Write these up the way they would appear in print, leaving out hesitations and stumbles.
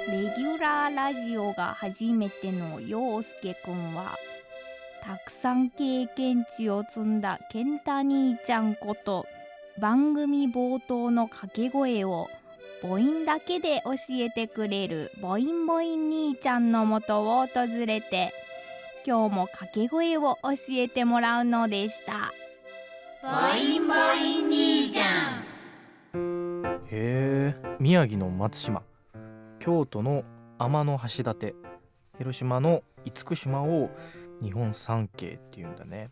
レギュラーラジオが初めての陽介くんは、たくさん経験値を積んだ健太兄ちゃんこと、番組冒頭の掛け声を母音だけで教えてくれる母音母音兄ちゃんのもとを訪れて、今日も掛け声を教えてもらうのでした。母音母音兄ちゃん。へえ、宮城の松島、京都の天橋立、広島の厳島を日本三景っていうんだね。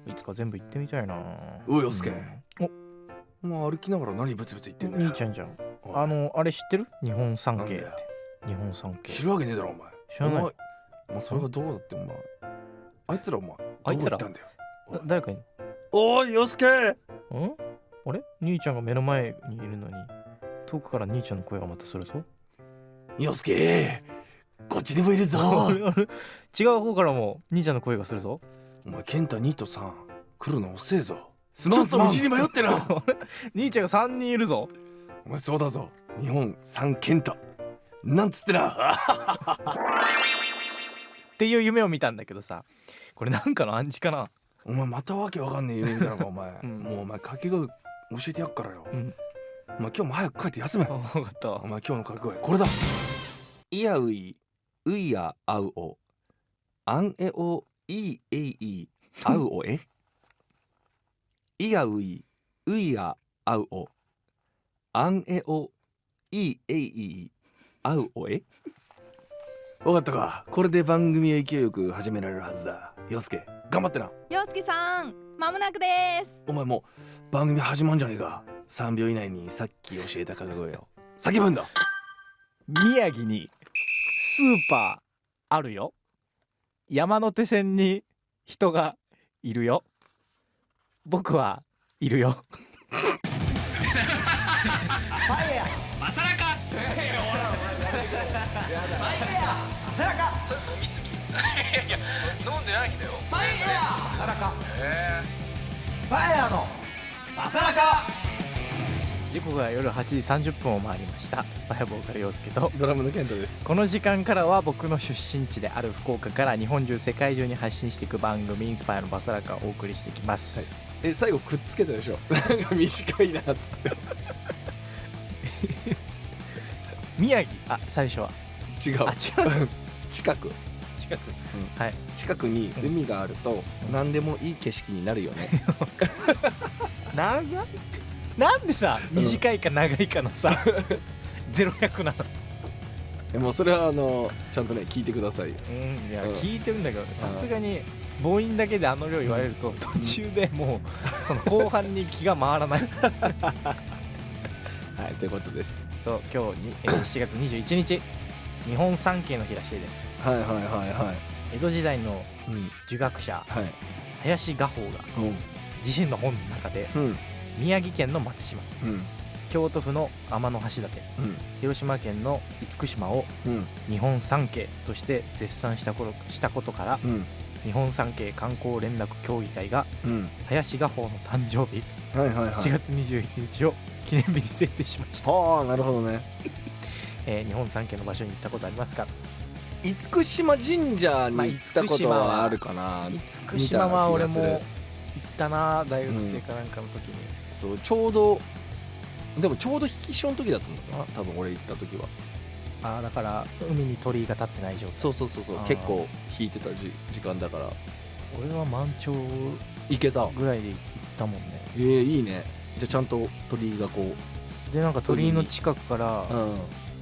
いつか全部行ってみたいな。おいよすけ、お、もう歩きながら何ブツブツ言ってんだよ。兄ちゃんじゃん。あれ知ってる？日本三景って。日本三景知るわけねえだろお前。知らない。お前それがどうだってお前、あいつらお前あいつらどこ行ったんだよ。誰かいるおいよすけ。の？あれ？兄ちゃんが目の前にいるのに遠くから兄ちゃんの声がまたするぞ。よすけ、こっちにもいるぞ。あれ違う方からも兄ちゃんの声がするぞ。お前健太2と3来るの遅えぞ。すまんすまん、道に迷ってな。兄ちゃんが3人いるぞ。お前そうだぞ、日本三健太なんつってな。っていう夢を見たんだけどさ、これなんかの暗示かな。お前またわけわかんねえ夢見たのかお前、もうお前掛け声教えてやっからよ、お前今日も早く帰って休め。分かった。お前今日の掛け声これだ。いやうい、ういやあうお、あんえおいえいあうおえ。いやうい、ういやあうお、あんえおいえいあうおえ。わかったか。これで番組は勢いよく始められるはずだ。陽介頑張ってな。陽介さん、まもなくです。お前もう番組始まんじゃねえか。3秒以内にさっき教えた掛け声を叫ぶんだ。宮城にスーパーあるよ。山手線に人がいるよ。僕はいるよ。マサラカマサラカ飲みすぎ。いや飲んでないんだよ。スパイエアマサラカスパイエアのマサラカ。時刻は夜8時30分を回りました。スパイボーカル陽介とドラムのケントです。この時間からは僕の出身地である福岡から日本中世界中に発信していく番組インスパイアのバサラカをお送りしていきます、最後くっつけたでしょ。なんか短いなっつって。宮城、最初は違う。違う。近く、はい。近くに海があると何でもいい景色になるよね。長いってなんでさ、短いか長いかのさ0100なの。もうそれはちゃんとね聞いてくださいよ。いや、聞いてるんだけどさすがに母音だけであの量言われると途中でもうその後半に気が回らない。はい、ということです。そう今日に、7月21日日本三景の日らしいです。はいはいはいはい。江戸時代のうん儒学者はい。林画法が自身の本の中でうん宮城県の松島、うん京都府の天橋立、うん広島県の厳島をうん日本三景として絶賛したことから、うん日本三景観光連絡協議会がうん林画法の誕生日はいはいはい。 4月21日を記念日に設定しました。はあ、なるほどね。日本三景の場所に行ったことありますか？厳島神社に行ったことはあるかな。厳島は俺も行ったな、大学生かなんかの時に、そうちょうどでもちょうど引き潮の時だったんだな、多分俺行った時は。だから海に鳥居が立ってない状態。そう結構引いてた時間だから俺は満潮行けたぐらいで行ったもんね。いいね。じゃあちゃんと鳥居がこうでなんか鳥居の近くからうん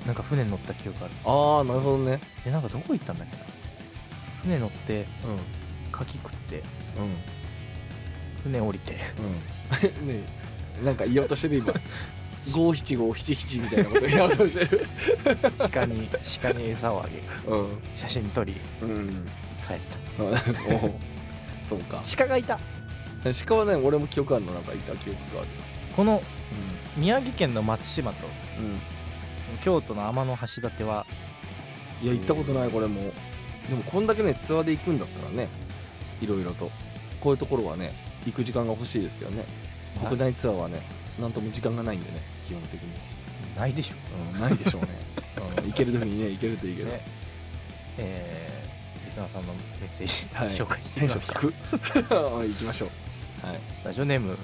なんか船に乗った記憶ある。ああ、なるほどね。でなんかどこ行ったんだっけな、船乗ってうん牡蠣食ってうん船降りてうんねえ、なんか言おうとしてる今。五七五七七みたいなこと言おうとしてる。鹿に餌をあげる、写真撮りうん帰っおそうか。た。鹿がいた。鹿はね、俺も記憶あるの。なんかいた記憶がある。この宮城県の松島とうん京都の天橋立は、いや行ったことないこれも。でもこんだけねツアーで行くんだったらね、いろいろとこういうところはね行く時間が欲しいですけどね。国内ツアーはねなんとも時間がないんでね、基本的に。ないでしょ。ないでしょうね。いける時にねいけるといいけど、ねリスナーさんのメッセージ、はい、紹介してテンみますか。ション低く行きましょう。はい、ラジオネーム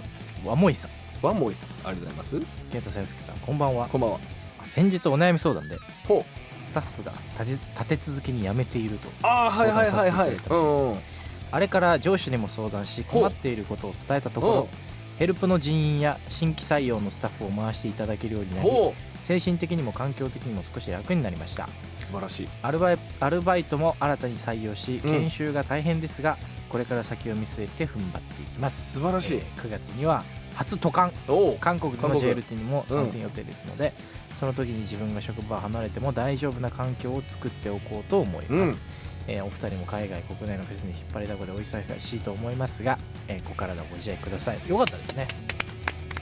わもいさん、ワンモイさん、ありがとうございます。健太さゆすけさん、こんばんは。こんばんは。先日お悩み相談でほう、スタッフが立て続けに辞めているとああ、はいはいはいはい。相談させていただいたものです。あれから上司にも相談し、困っていることを伝えたところ、ヘルプの人員や新規採用のスタッフを回していただけるようになり、ほ精神的にも環境的にも少し楽になりました。う、素晴らしい。アルバイトも新たに採用し、研修が大変ですが、これから先を見据えて踏ん張っていきます。素晴らしい。9月には初渡韓、韓国での JLT にも参戦予定ですので、その時に自分が職場を離れても大丈夫な環境を作っておこうと思います。お二人も海外国内のフェスに引っ張りだこでお忙しいと思いますが、ご体ご自愛ください。よかったですね。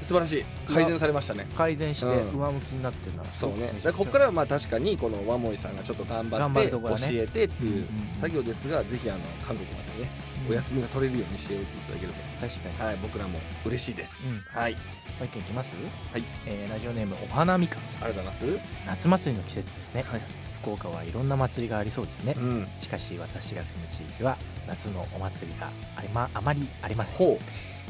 素晴らしい。改善されましたね。改善して上向きになってるなら、そうね。だからここからはまあ確かにこのワモイさんがちょっと頑張って教えてっていう作業ですが、ぜひ韓国までねお休みが取れるようにしておいていただけると、確かに、はい、僕らも嬉しいです。はい。もう一件いきます。はい。ラジオネームお花みかんさん、ありがとうございます。夏祭りの季節ですね。はい。福岡はいろんな祭りがありそうですね。しかし私が住む地域は夏のお祭りがあまりありません。ほう。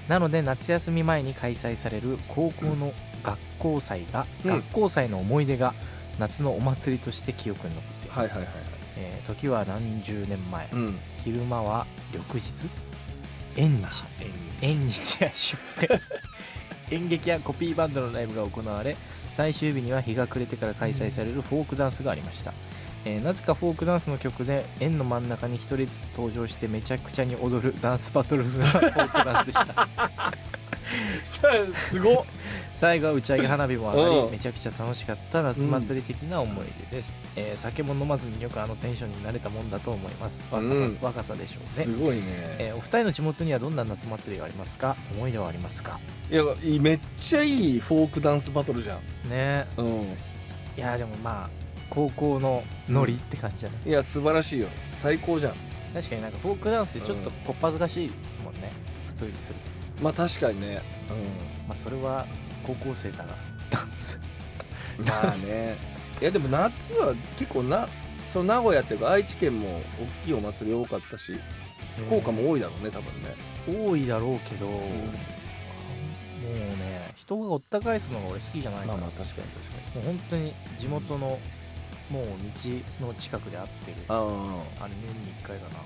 なので夏休み前に開催される高校の学校祭学校祭の思い出が夏のお祭りとして記憶に残っています。時は何十年前、昼間は翌日、縁日や出店演劇やコピーバンドのライブが行われ、最終日には日が暮れてから開催されるフォークダンスがありました。なぜかフォークダンスの曲で円の真ん中に一人ずつ登場してめちゃくちゃに踊るダンスバトル風なフォークダンスでしたすごっ。最後は打ち上げ花火も上がり、めちゃくちゃ楽しかった夏祭り的な思い出です。酒も飲まずによくテンションになれたもんだと思います。若さでしょうね。すごいね。お二人の地元にはどんな夏祭りがありますか？思い出はありますか？いや、めっちゃいいフォークダンスバトルじゃんね。いやでもまあ高校のノリって感じじゃない？いや素晴らしいよ。最高じゃん。確かになんかフォークダンスでちょっとこっぱずかしいもんね、普通にすると。まあ確かにね。まあそれは高校生だからダンスまあね。いやでも夏は結構その名古屋っていうか愛知県も大きいお祭り多かったし、福岡も多いだろうね多分ね。多いだろうけど、もうね人がおったかいすのが俺好きじゃないから。まあ確かにもう本当に地元のもう道の近くで会ってる、年に1回かな、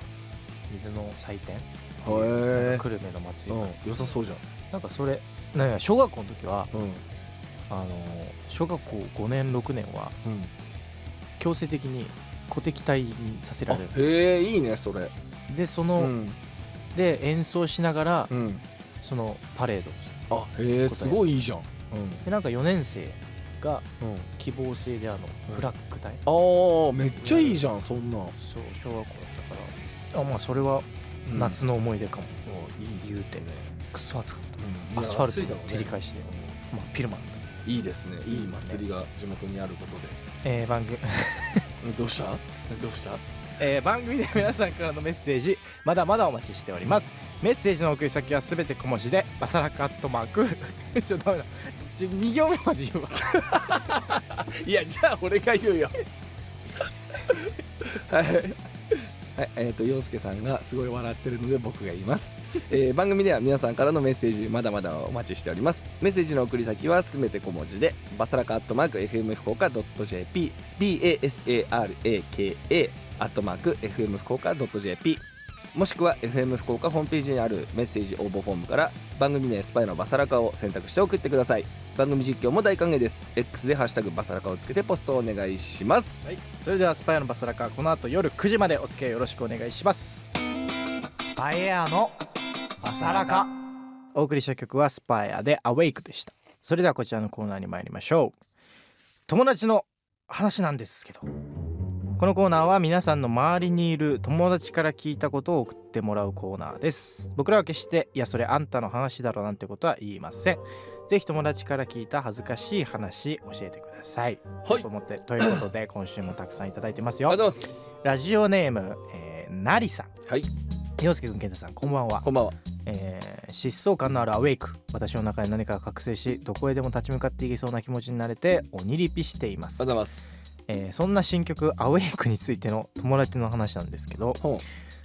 水の祭典、久留米の祭り、良さそうじゃん。なんかそれ小学校の時は、小学校5年6年は、強制的に鼓笛隊にさせられる。へえ、いいねそれでで演奏しながら、そのパレードをする。へえ、すごいいいじゃん。でなんか4年生が希望制でフラッグ隊、めっちゃいいじゃんそんな。そう小学校だったから、まあそれは夏の思い出かも。言うてクソ暑かった。アスファルトの照り返しで、ピルマン。いいですね。いい祭りが地元にあることで。番組どうした番組で皆さんからのメッセージまだまだお待ちしております。メッセージの送り先はすべて小文字でバサラカットマークちょっとダメだ、2行目まで言うわいやじゃあ俺が言うよはい、陽介さんがすごい笑ってるので僕が言います。番組では皆さんからのメッセージまだまだお待ちしております。メッセージの送り先はすべて小文字でバサラカ@fm福岡 .jp basaraka@fm福岡 .jp もしくは FM 福岡ホームページにあるメッセージ応募フォームから番組名スパイのバサラカを選択して送ってください。番組実況も大歓迎です。 X でハッシュタグバサラカをつけてポストをお願いします。それではスパイアのバサラカ、この後夜9時までお付き合いよろしくお願いします。スパイアのバサラカ、お送りした曲はスパイアで Awake でした。それではこちらのコーナーに参りましょう。友達の話なんですけど、このコーナーは皆さんの周りにいる友達から聞いたことを送ってもらうコーナーです。僕らは決していやそれあんたの話だろなんてことは言いません。ぜひ友達から聞いた恥ずかしい話教えてください。ということで今週もたくさんいただいてますよ。ありがとうございます。ラジオネーム、なりさん。はい。陽介くん、健太さん、こんばんは。こんばんは。疾走感のあるアウェイク、私の中で何かが覚醒しどこへでも立ち向かっていけそうな気持ちになれておにりぴしています。ありがとうございます。そんな新曲アウェイクについての友達の話なんですけど、ほ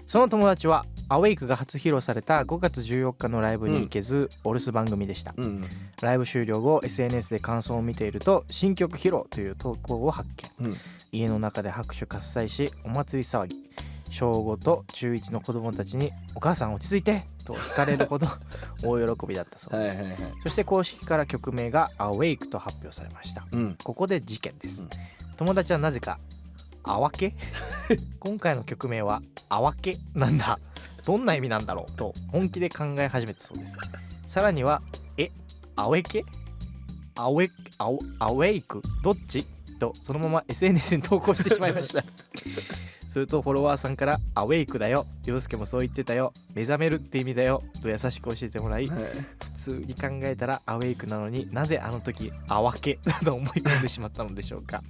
その友達はアウェイクが初披露された5月14日のライブに行けず、お留守番組でした。う、ライブ終了後 SNS で感想を見ていると新曲披露という投稿を発見、家の中で拍手喝采しお祭り騒ぎ。小5と中1の子供たちにお母さん落ち着いてと聞かれるほど大喜びだったそうです。そして公式から曲名がアウェイクと発表されました。ここで事件です。友達はなぜかあわけ今回の曲名はあわけなんだ、どんな意味なんだろうと本気で考え始めたそうです。さらにはアウェケアウェイクどっちとそのまま SNS に投稿してしまいましたするとフォロワーさんからアウェイクだよ、陽介もそう言ってたよ、目覚めるって意味だよと優しく教えてもらい、普通に考えたらアウェイクなのになぜあの時あわけなど思い込んでしまったのでしょうか。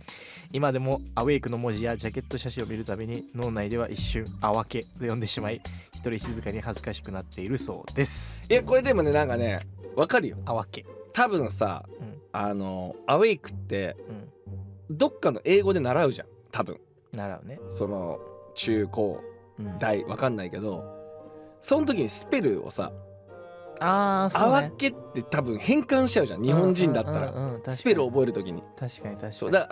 今でもアウェイクの文字やジャケット写真を見るたびに脳内では一瞬あわけと読んでしまい、一人静かに恥ずかしくなっているそうです。これでもね、なんかね、わかるよ。あわけ多分さ、アウェイクって、どっかの英語で習うじゃん、多分。習うね。その中高大わかんないけど、その時にスペルをさ、そうね、あわけって多分変換しちゃうじゃん、日本人だったら、スペルを覚える時に。確かに確かに。そうだ、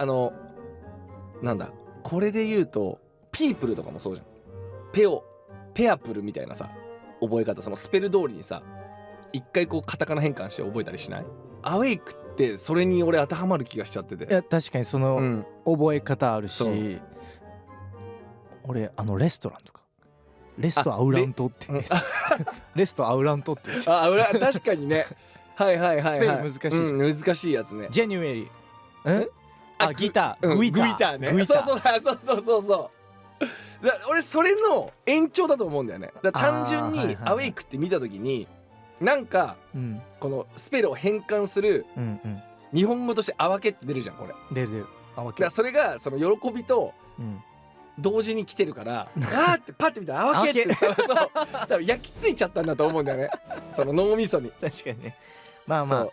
なんだこれで言うとピープルとかもそうじゃん。ペアプルみたいなさ覚え方、そのスペル通りにさ一回こうカタカナ変換して覚えたりしない？アウェイクってそれに俺当てはまる気がしちゃってて。いや確かにその、覚え方あるし、俺レストランとかレストアウラントってレストアウラントって確かにねはいスペル難しい、難しいやつね。ジェニュエリギター、グイターね。そう俺それの延長だと思うんだよね。だから単純にアウェイクって見た時になんか、このスペルを変換する、日本語としてあわけって出るじゃん、これ。出るあわけ。だからそれがその喜びと同時に来てるからあーってパッて見たらあわけって多分焼き付いちゃったんだと思うんだよね、その脳みそに。確かにね。まあ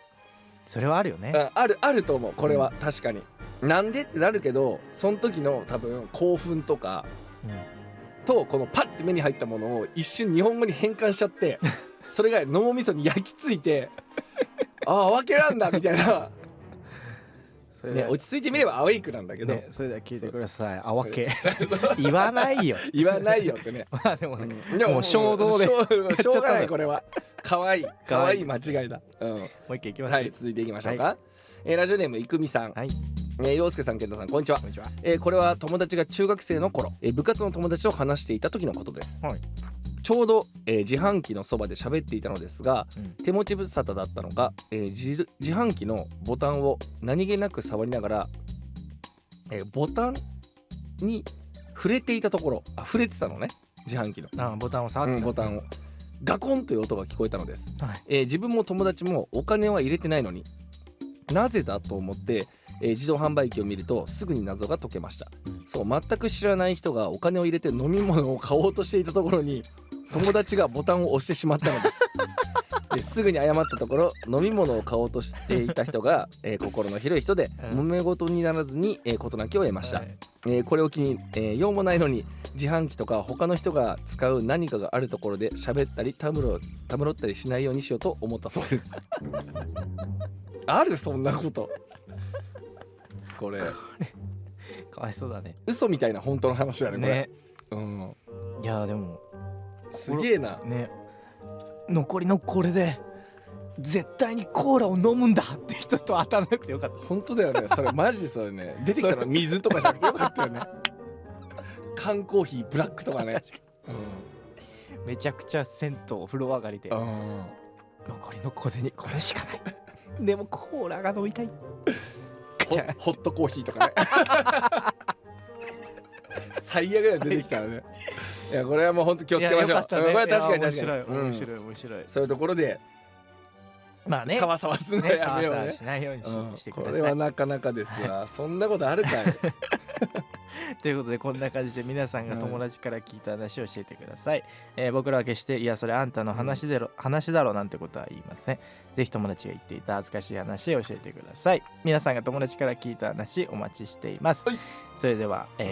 それはあるよね。あると思う、これは。確かになんでってなるけど、その時の多分興奮とか、とこのパッて目に入ったものを一瞬日本語に変換しちゃってそれが脳みそに焼き付いてあわけなんだみたいなね、落ち着いてみればアウェイクなんだけど、それでは聞いてください。あわけ言わないよってね。まあでもね、もう衝動でしょうがない、これはかわいい間違いだ。もう一回いきます。はい、続いていきましょうか。ラジオネームいくみさん。陽介さん、健太さん、こんにちは。これは友達が中学生の頃、部活の友達と話していた時のことです。ちょうど、自販機のそばで喋っていたのですが、手持ち無沙汰だったのか、自販機のボタンを何気なく触りながら、ボタンに触れていたところ、触れてたのね、自販機のボタンを触ってた、ボタンをガコンという音が聞こえたのです。自分も友達もお金は入れてないのに、なぜだと思って、自動販売機を見るとすぐに謎が解けました。そう、全く知らない人がお金を入れて飲み物を買おうとしていたところに友達がボタンを押してしまったのですすぐに謝ったところ、飲み物を買おうとしていた人が、心の広い人で揉め事にならずに、事なきを得ました。これを機に、用もないのに自販機とか他の人が使う何かがあるところで喋ったりたむろったりしないようにしようと思ったそうですあるそんなこと？これかわいそうだね。嘘みたいな本当の話だね、これ。いやでもすげえなね。残りのこれで絶対にコーラを飲むんだって人と当たらなくてよかった。本当だよね、それマジそれね。出てきたの水とかじゃなくてよかったよね缶コーヒーブラックとかねめちゃくちゃ銭湯風呂上がりで残りの小銭これしかないでもコーラが飲みたいホットコーヒーとかね最悪だよ、出てきたらね。いや、これはもう本当気をつけましょう。これは確かに面白い。そういうところでまあね、サワサワすんのやめようね。しないようにしてください。これはなかなかですわそんなことあるかいということでこんな感じで皆さんが友達から聞いた話を教えてください、僕らは決していやそれあんたの話だろなんてことは言いません。ぜひ友達が言っていた恥ずかしい話を教えてください。皆さんが友達から聞いた話お待ちしています、それでは、今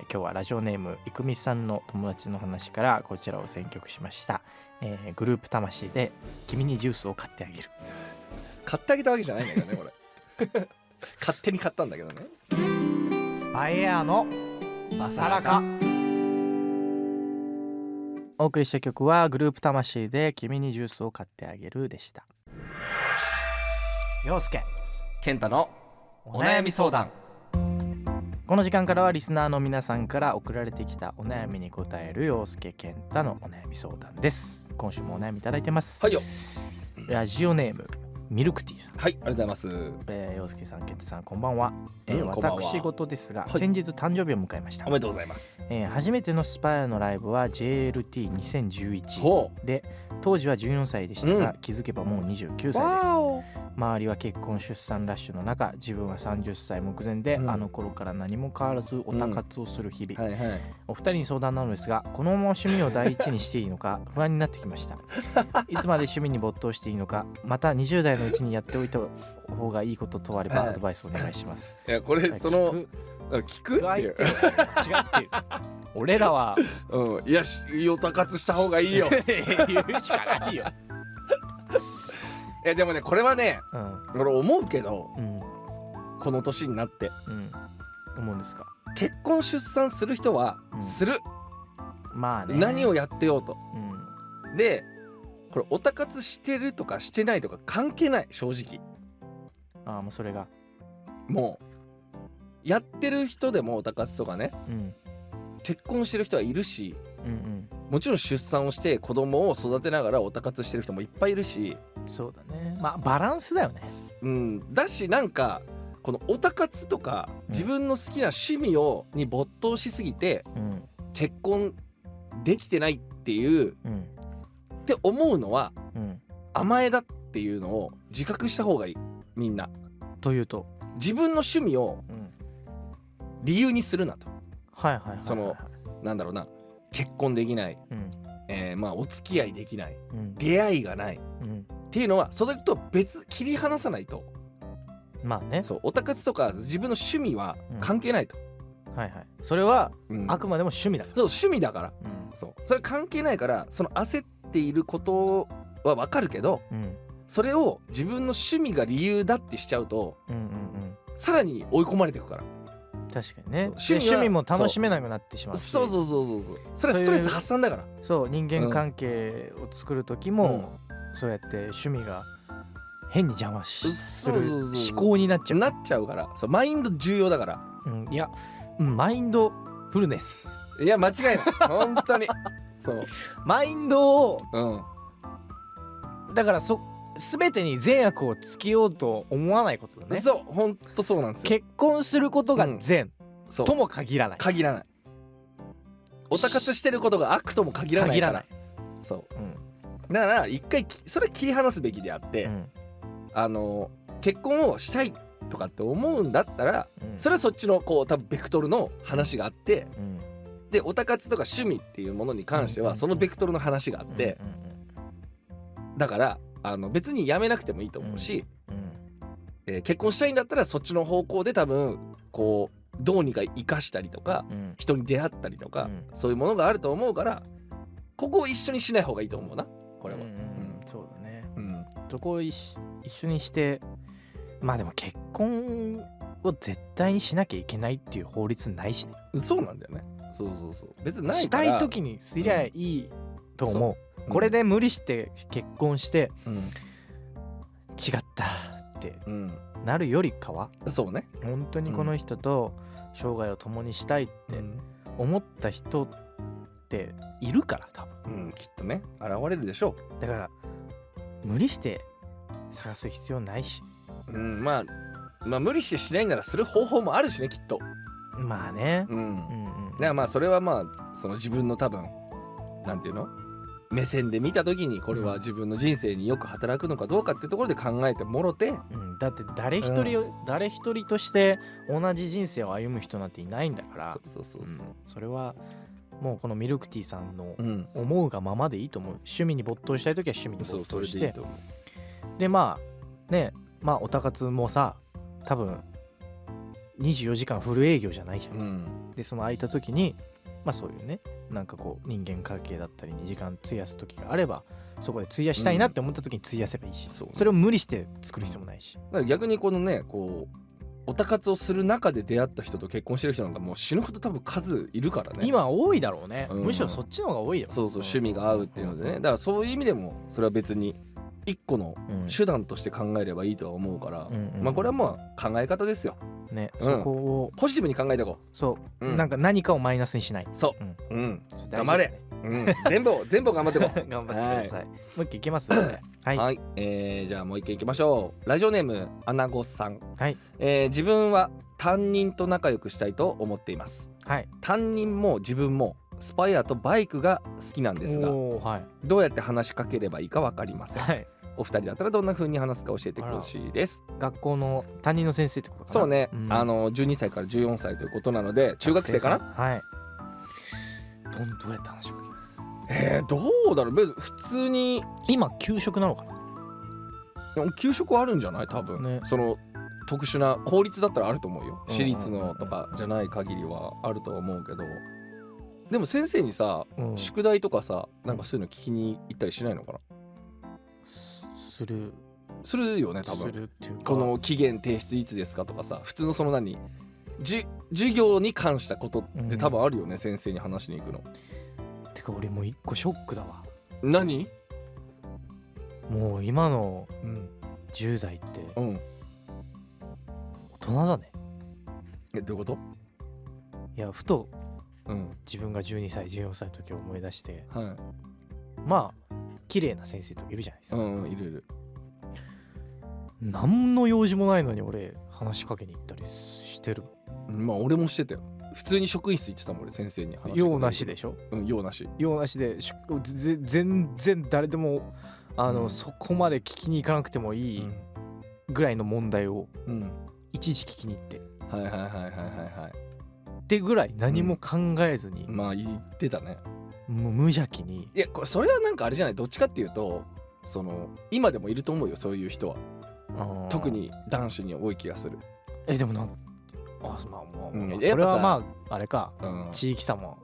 日はラジオネームいくみさんの友達の話からこちらを選曲しました、グループ魂で君にジュースを買ってあげる。買ってあげたわけじゃないんだけどねこれ勝手に買ったんだけどね。スパイエアのバサラカ。お送りした曲はグループ魂で君にジュースを買ってあげるでした。陽介健太のお悩み相談。この時間からはリスナーの皆さんから送られてきたお悩みに答える陽介健太のお悩み相談です。今週もお悩みいただいてます。はいよ。ラジオネームミルクティーさん。はい、ありがとうございます。陽介さん、健太さん、こんばんは。こんばんは。私事ですが、はい、先日誕生日を迎えました。おめでとうございます。初めてのスパイアのライブは JLT2011 で、当時は14歳でしたが、気づけばもう29歳です。周りは結婚出産ラッシュの中、自分は30歳目前で、あの頃から何も変わらずオタ活をする日々、お二人に相談なのですが、このまま趣味を第一にしていいのか不安になってきましたいつまで趣味に没頭していいのか、また20代のうちにやっておいた方がいいこととあればアドバイスお願いします。いやこれその聞くっていう違うっていう俺らは、いやオタ活した方がいいよ言うしかないよいやでもねこれはね、俺思うけど、この年になって、思うんですか。結婚出産する人はする、まあね、何をやってようと、でこれオタ活してるとかしてないとか関係ない、正直。もうそれがもうやってる人でもオタ活とかね、結婚してる人はいるし、もちろん出産をして子供を育てながらオタ活してる人もいっぱいいるし、そうだね、まあバランスだよね。だしなんかこのオタ活とか自分の好きな趣味に没頭しすぎて、結婚できてないっていう、って思うのは、甘えだっていうのを自覚した方がいい、みんな。というと自分の趣味を理由にするなと。そのなんだろうな、結婚できない、まあお付き合いできない、出会いがない、っていうのはそれと別切り離さないと。まあね、そうオタ活とか自分の趣味は関係ないと。それはあくまでも趣味だから。そう趣味だから、そうそれ関係ないから、その焦っていることは分かるけど、それを自分の趣味が理由だってしちゃうと、さらに追い込まれていくから。確かにね、趣味も楽しめなくなってしまうし、そうそれはストレス発散だから。そう人間関係を作る時も、そうやって趣味が変に邪魔する思考になっちゃうから、そうマインド重要だから。いや、マインドフルネス、いや間違いない本当にそうマインドを、だから全てに善悪をつけようと思わないことだね。そう本当そうなんですよ。結婚することが善、とも限らない。オタ活してることが悪とも限らないから。そう、だから一回それ切り離すべきであって、結婚をしたいとかって思うんだったら、それはそっちのこう多分ベクトルの話があって、でオタ活とか趣味っていうものに関してはそのベクトルの話があって、だから別にやめなくてもいいと思うし、結婚したいんだったらそっちの方向で多分こうどうにか生かしたりとか、人に出会ったりとか、そういうものがあると思うから、ここを一緒にしない方がいいと思うな、これは。そうだね、そこを一緒にして、まあでも結婚を絶対にしなきゃいけないっていう法律ないしね。そうなんだよね。そう別にないから、したい時にすりゃいいと思う。これで無理して結婚して、違ったってなるよりかは、そうね、本当にこの人と生涯を共にしたいって思った人っているから、多分、きっとね現れるでしょう。だから無理して探す必要ないし、まあ無理してしないならする方法もあるしね、きっと。まあね、だからまあそれはまあその自分の多分なんていうの、目線で見た時にこれは自分の人生によく働くのかどうかっていうところで考えてもろて、だって誰一人として同じ人生を歩む人なんていないんだから、そうそれはもうこのミルクティーさんのうん思うがままでいいと思う。趣味に没頭したい時は趣味にそう没頭してそれでいいと思う。でまあね、まあオタ活もさ多分24時間フル営業じゃないじゃん。うんでその空いた時にまあそういうね、なんかこう人間関係だったりに時間費やす時があればそこで費やしたいなって思った時に費やせばいいし、そうねそれを無理して作る必要もないし。だから逆にこのねこうオタ活をする中で出会った人と結婚してる人なんかもう死ぬほど多分数いるからね。今多いだろうね、うんむしろそっちの方が多いよ。そう趣味が合うっていうのでね、だからそういう意味でもそれは別に一個の手段として考えればいいとは思うから、まあこれはまあ考え方ですよ。ね、うんそこをポジティブに考えていこそう、うんなんか何かをマイナスにしない。そうう。うん。そ頑張れ全部頑張っていこう。頑張ってください。もう一回いけますよね。はい、はい、じゃあもう一回いきましょう。ラジオネームアナゴさん、はい自分は担任と仲良くしたいと思っています。はい、担任も自分もスパイアとバイクが好きなんですが、おーはいどうやって話しかければいいか分かりません。はい、お二人だったらどんな風に話すか教えてほしいです。学校の担任の先生ってことかな。そうね、ん12歳から14歳ということなので中学生かな。はい。どうやって話しかける？どうだろう。別に普通に今給食なのかな。給食はあるんじゃない多分、ねその特殊な公立だったらあると思うよ。うん私立のとかじゃない限りはあるとは思うけど、でも先生にさ、うん宿題とかさなんかそういうの聞きに行ったりしないのかな。するするよね多す分。るっていうか、この期限提出いつですかとかさ、普通のその授業に関したことって多分あるよね、先生に話しに行くの。てか俺もう一個ショックだわ。何？もう今のうん10代ってうん大人だね。どういうこと？いやふとうん自分が12歳14歳の時を思い出して、はいまあ綺麗な先生とかいるじゃないですか、いるいる。何の用事もないのに俺話しかけに行ったりしてる。まあ俺もしてたよ。普通に職員室行ってたもん俺、先生に話しかけて。用なしでしょ。用なし。用なしで全然誰でもそこまで聞きに行かなくてもいいぐらいの問題をうんいちいち聞きに行ってはいはいはいはいはいはい。ってぐらい何も考えずに、まあ言ってたね。もう無邪気に。いやそれはなんかあれじゃない。どっちかっていうとその今でもいると思うよそういう人は。特に男子に多い気がする。でもなんまあうんそれはやっぱさまああれか、うん地域差も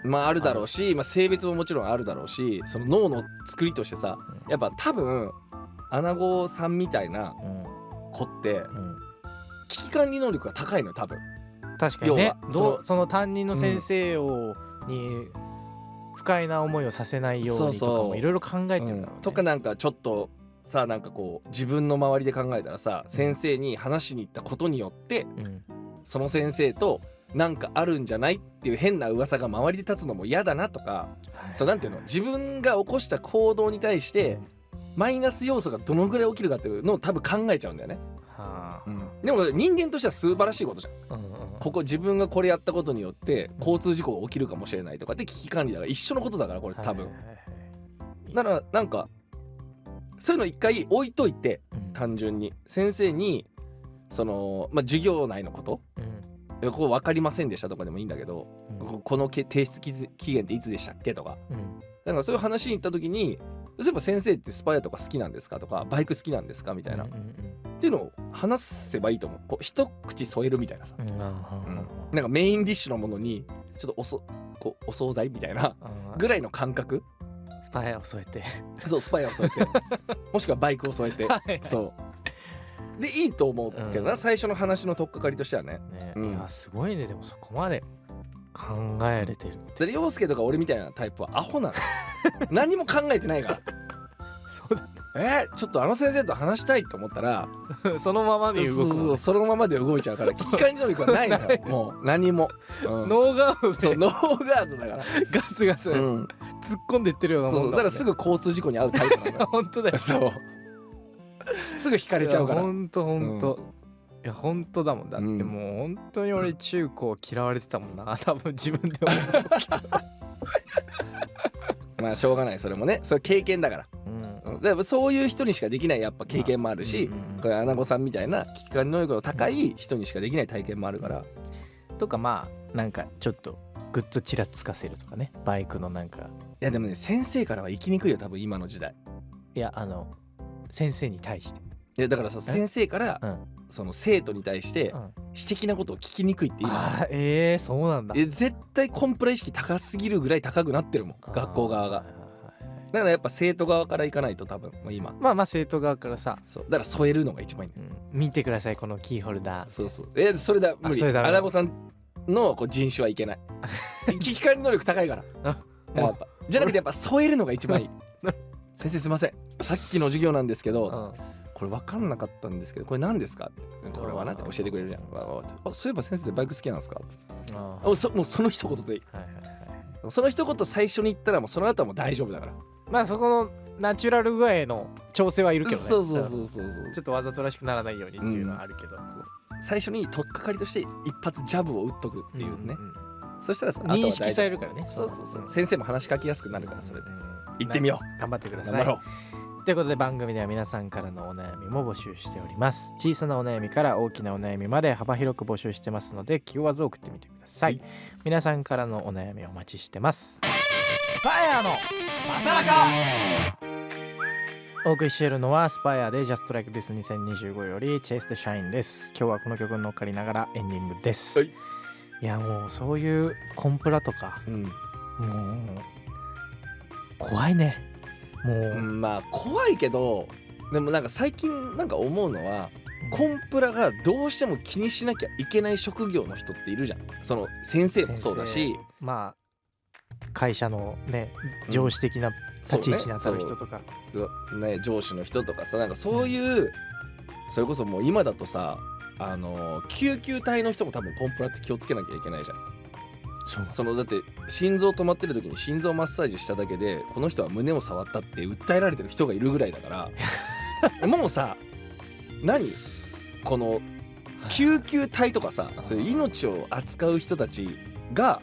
まああるだろうし、まあ性別ももちろんあるだろうし、その脳の作りとしてさ、やっぱ多分アナゴさんみたいな子って危機管理能力が高いのよ多分。確かにね。要はその担任の先生に不快な思いをさせないようにとかもいろいろ考えてるんだろうね。とかなんかちょっとさなんかこう自分の周りで考えたらさ、先生に話しに行ったことによってその先生となんかあるんじゃないっていう変な噂が周りで立つのも嫌だなとか、そうなんていうの、自分が起こした行動に対してマイナス要素がどのぐらい起きるかっていうのを多分考えちゃうんだよね。でも人間としては素晴らしいことじゃん。ここ自分がこれやったことによって交通事故が起きるかもしれないとかで危機管理だから一緒のことだからこれ多分。だからなんかそういうの一回置いといて、単純に先生にその授業内のこと、ここ分かりませんでしたとかでもいいんだけど、この提出期限っていつでしたっけとか、だからそういう話に行った時に、例えば先生ってスパイアとか好きなんですかとかバイク好きなんですかみたいな、っていうのを話せばいいと思う。こう一口添えるみたいなさ、なんかメインディッシュのものにちょっとお惣菜みたいなぐらいの感覚、スパイアを添えてそうスパイアを添えてもしくはバイクを添えてそうでいいと思うけどな、最初の話の取っかかりとしてはね。いやすごいね。でもそこまで考えれてる。で陽介とか俺みたいなタイプはアホなの何も考えてないからそうだちょっとあの先生と話したいと思ったらそのままで動くの。そのままで動いちゃうから危機管理能力はないのよもう何も、ノーガードでノーガードだからガツガツ突っ込んでいってるようなもんだもんね。だからすぐ交通事故に遭うタイプなのよ本当だよ。そうすぐ引かれちゃうから。本当いや本当だもん。だってもう本当に俺中高嫌われてたもんな。多分自分で思うまあしょうがない、それもね、それ経験だから、だからそういう人にしかできないやっぱ経験もあるし、これアナゴさんみたいな危機管理能力の高い人にしかできない体験もあるから、とかまあなんかちょっとグッズちらつかせるとかね、バイクのなんか。いやでもね、先生からは生きにくいよ多分今の時代。いや先生に対して。いやだからさ、先生からうんその生徒に対して私的なことを聞きにくいって今、そうなんだ。絶対コンプラ意識高すぎるぐらい高くなってるもん、学校側が。だからやっぱ生徒側から行かないと多分、今まあ生徒側からさ、そうだから添えるのが一番いいんだよ、見てくださいこのキーホルダー。そうそう、それだ無理。それダメアナゴさんのこう人種はいけない危機管理能力高いからやっぱじゃなくてやっぱ添えるのが一番いい先生すいません、さっきの授業なんですけど、これ分かんなかったんですけどこれ何ですかって、これはなって教えてくれるじゃん。そういえば先生ってバイク好きなんですかって、もうその一言でいい、その一言最初に言ったらもうその後はもう大丈夫だから。まあそこのナチュラル具合の調整はいるけどね。そうちょっとわざとらしくならないようにっていうのはあるけど、最初に取っかかりとして一発ジャブを打っとくっていうね、そしたら認識されるからね。そう先生も話しかけやすくなるから、それで行ってみよう。頑張ってください。頑張ろう。ということで番組では皆さんからのお悩みも募集しております。小さなお悩みから大きなお悩みまで幅広く募集してますので気負わず送ってみてください。皆さんからのお悩みお待ちしてます。スパイアのバサラカ。お送りしているのはスパイアで Just Like This 2025より Chase the Shine です。今日はこの曲に乗っかりながらエンディングです。いやもうそういうコンプラとか、もう怖いね。もう、まあ怖いけど、でもなんか最近なんか思うのは、コンプラがどうしても気にしなきゃいけない職業の人っているじゃん。その先生もそうだし、まあ会社のね上司的な立ち位置に当たる人とか、ね、上司の人とかさ、なんかそういう、それこそもう今だとさ、救急隊の人も多分コンプラって気をつけなきゃいけないじゃん。そのだって心臓止まってる時に心臓マッサージしただけでこの人は胸を触ったって訴えられてる人がいるぐらいだからもうさ、何この救急隊とかさ、そういう命を扱う人たちが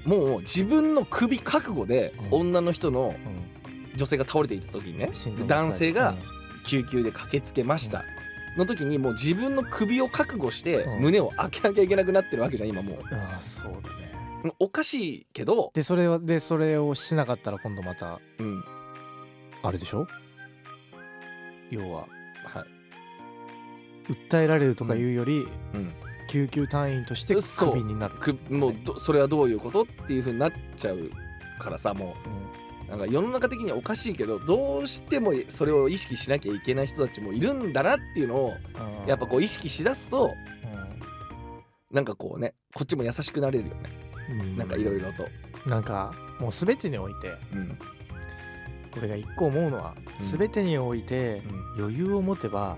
もう自分の首覚悟で女の人の女性が倒れていた時にね、男性が救急で駆けつけましたの時にもう自分の首を覚悟して胸を開けなきゃいけなくなってるわけじゃん今もう。そうだね。おかしいけど、でそれをしなかったら今度また、あれでしょ、要は、訴えられるとかいうより、救急隊員としてクビになる、もうそれはどういうことっていう風になっちゃうからさ、もう、なんか世の中的にはおかしいけどどうしてもそれを意識しなきゃいけない人たちもいるんだなっていうのをやっぱこう意識しだすと、なんかこうね、こっちも優しくなれるよね、なんかいろいろと。なんかもう全てにおいて、これが一個思うのは、全てにおいて余裕を持てば、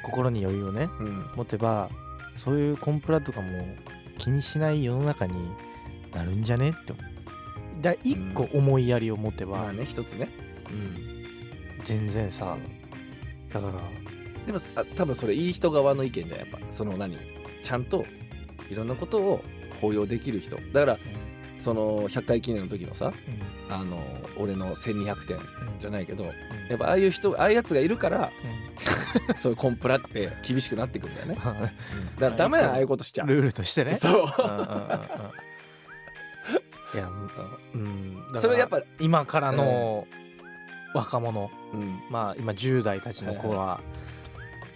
心に余裕をね、持てばそういうコンプラとかも気にしない世の中になるんじゃねって思う。だ一個思いやりを持てば、まあね、一つね、全然さ、だからでも多分それいい人側の意見じゃん。やっぱそのちゃんといろんなことを包容できる人だから、その100回記念の時のさ、俺の1200点じゃないけど、やっぱああいう人、ああいうやつがいるから、そういうコンプラって厳しくなってくるんだよね。だからダメなああいうことしちゃう、ルールとしてね。そういや、それやっぱ今からの若者、まあ今10代たちの子は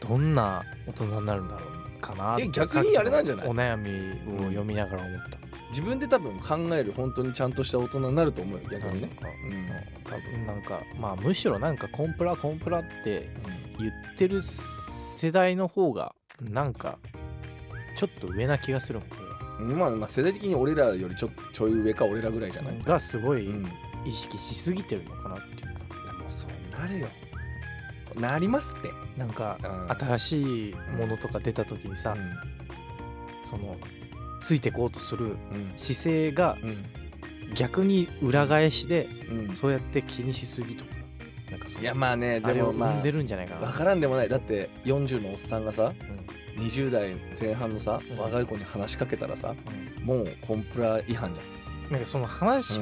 どんな大人になるんだろうかなって。逆にあれなんじゃない？お悩みを読みながら思った。自分で多分考える本当にちゃんとした大人になると思うよ、逆にね。多分なんかまあむしろなんかコンプラって言ってる世代の方がなんかちょっと上な気がするもん。まあ世代的に俺らよりちょい上か俺らぐらいじゃない、がすごい意識しすぎてるのかなっていうか。もうそうなるよ、なりますって。なんか新しいものとか出た時にさ、そのついてこうとする姿勢が逆に裏返しで、そうやって気にしすぎとか、なんかそう、いやまあね、でも生んでるんじゃないかな。分からんでもない。だって40のおっさんがさ、20代前半のさ、若い子に話しかけたらさ、もうコンプラ違反じなんかその話し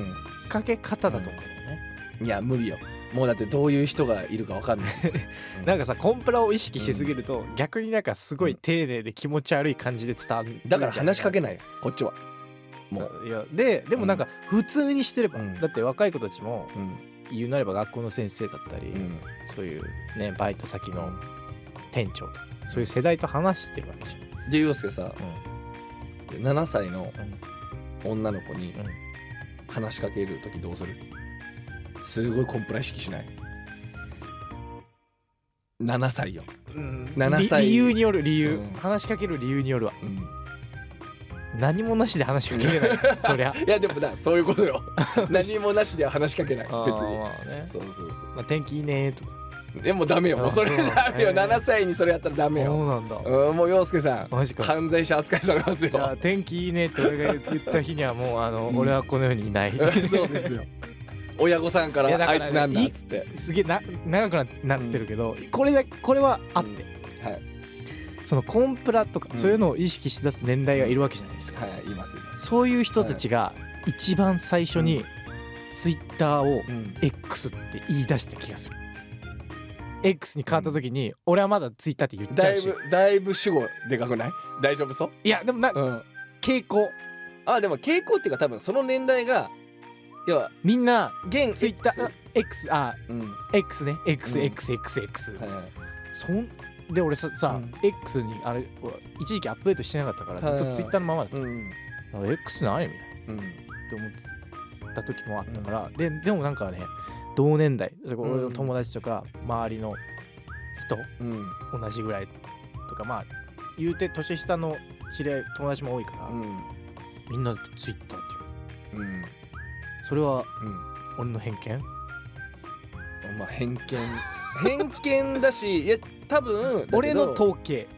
かけ方だと思うよね、いや無理よ。もうだってどういう人がいるか分かんない、なんかさコンプラを意識しすぎると、逆になんかすごい丁寧で気持ち悪い感じで伝わる、だから話しかけないよこっちは。もういやでもなんか普通にしてれば、うんだって若い子たちもうん言うなれば学校の先生だったり、うんそういうねバイト先の店長とかそういう世代と話してるわけじゃん。じゃあ陽介さ、う7歳のん女の子にうん話しかけるときどうする？すごいコンプラ意識しない？7歳よ、うん7歳理由による理由、うん話しかける理由によるわ。うん何もなしで話しかけれないそりゃいやでもそういうことよ何もなしでは話しかけない別あーに。まあね、そうそうそう。まあ、天気いいねとか。でもダメよ、もうそれそうダメよ、へー7歳にそれやったらダメそよ。うなんだ。もう陽介さんマジか。犯罪者扱いされますじゃあよ。天気いいねって俺が言った日にはもううん俺はこの世にいないそうですよ。親御さんからいやだからねあいつなんだっつって。すげえ長くなってるけど、これはあって、はいそのコンプラとか、うんそういうのを意識しだす年代がいるわけじゃないですか、はい、言いますよ。そういう人たちが一番最初にツイッターをうん。 X って言い出した気がする。 X に変わった時に、俺はまだツイッターって言っちゃうし、だいぶ主語でかくない？大丈夫そう？いやでもうん。傾向でも傾向っていうか多分その年代が要はみんな現ツイッター X X ね XXXX、はいはいそんで俺さ、うん X にあれ一時期アップデートしてなかったからずっとツイッターのままだった、うんなんか X 何みたいうんなって思ってた時もあったから、でもなんかね同年代俺の友達とか周りの人、うん同じぐらいとかまあ言うて年下の知り合い友達も多いから、うんみんなツイッターっていううんそれはうん俺の偏見。まあ偏見だし、いや多分だけど俺の統計。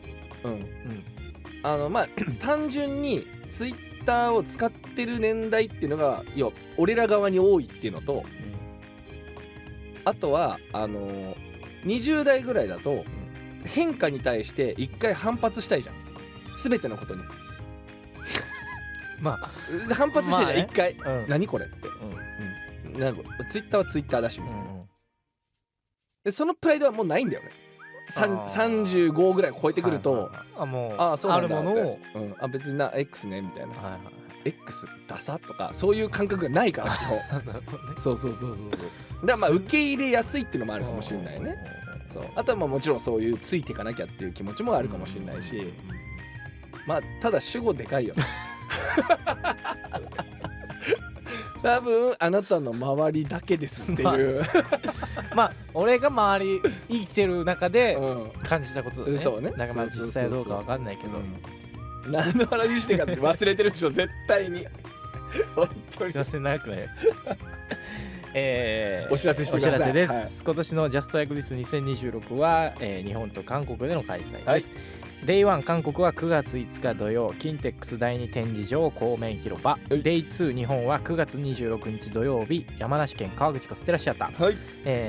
うんまあ単純にツイッターを使ってる年代っていうのが要は俺ら側に多いっていうのと、あとは20代ぐらいだと変化に対して一回反発したいじゃん、全てのことにまあ、反発してるじゃん、まあね一回うん何これって、なんかツイッターはツイッターだしみたいな、でそのプライドはもうないんだよね。35ぐらい超えてくると、もうそうなんだあるものを、別にX ねみたいな、はいはい X ダサとかそういう感覚がないから基本なるほどね。そうだからまあ受け入れやすいっていうのもあるかもしれないね。そうあとはまあもちろんそういうついていかなきゃっていう気持ちもあるかもしれないし、まあただ主語でかいよ多分あなたの周りだけですっていうまあ俺が周り生きてる中でうん感じたことだね。そうねなんかまあそうそうそうそう実際どうかわかんないけど、何の話してかって忘れてるでしょ絶対に本当にすいません長くなるお知らせしてください。お知らせです、はい今年のジャストライクディス2026は、日本と韓国での開催です、Day1 韓国は9月5日土曜キンテックス第2展示場公面広場、い Day2 日本は9月26日土曜日山梨県川口湖ステラシアター、は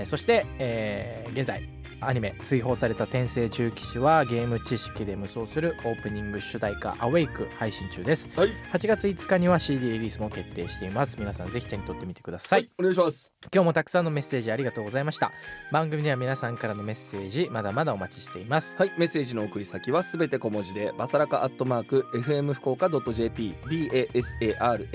いそして、現在アニメ追放された転生中騎士はゲーム知識で無双するオープニング主題歌アウェイク配信中です。はい8月5日には CD リリースも決定しています。皆さんぜひ手に取ってみてください、お願いします。今日もたくさんのメッセージありがとうございました。番組では皆さんからのメッセージまだまだお待ちしています。はい、メッセージの送り先はすべて小文字でバサラカ@fm 福岡 .jp basaraka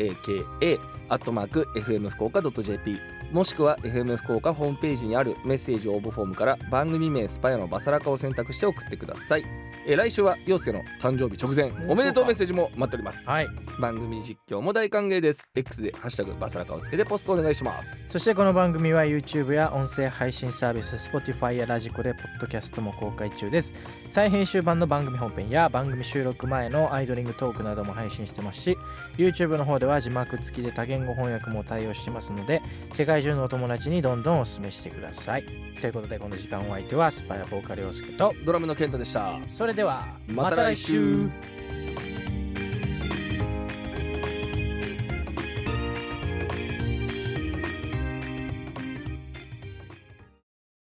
@fm 福岡 .jp もしくは FM 福岡ホームページにあるメッセージ応募フォームから番組名スパヤのバサラカを選択して送ってください。来週は陽介の誕生日直前おめでとうメッセージも待っております。はい、番組実況も大歓迎です。 X でハッシュタグバサラカをつけてポストお願いします。そしてこの番組は YouTube や音声配信サービス Spotify やラジコでポッドキャストも公開中です。再編集版の番組本編や番組収録前のアイドリングトークなども配信してますし YouTube の方では字幕付きで多言語翻訳も対応してますので世界中のお友達にどんどんお勧めしてください。ということでこの時間お相手はスパイアボーカル陽介とドラムの健太でした。それではまた来週。